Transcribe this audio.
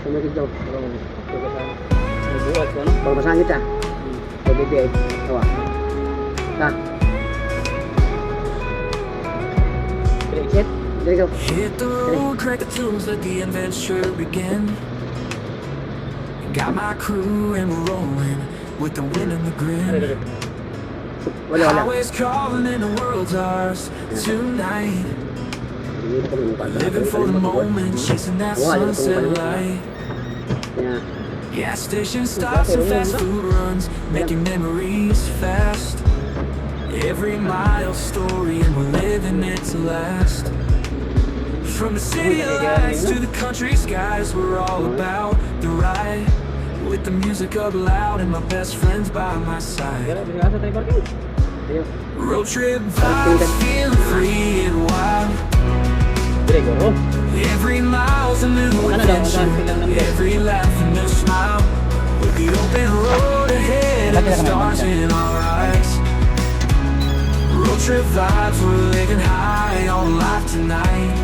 Tumigil daw. Buhat ko, ano? Pagbasahan kita. Pag-ibig. Tawa. Ta. Exit. There you go. Hit the road, crack the tools, let the adventure begin. Got my crew and we're rolling with the wind and the grin. Wala. Highways calling and the world's ours tonight. Living for the moment, chasing that sunset light. Yeah. Gas station stops and fast food runs, making memories fast. Every mile story and we're living it to last. From the city lights to the country skies, we're all about the ride. With the music up loud and my best friends by my side. Road trip vibes, feeling free and wild. Every mile's a new adventure, every laugh and a smile. With the open road ahead and the stars in our eyes. Road trip vibes, we're living high on life tonight.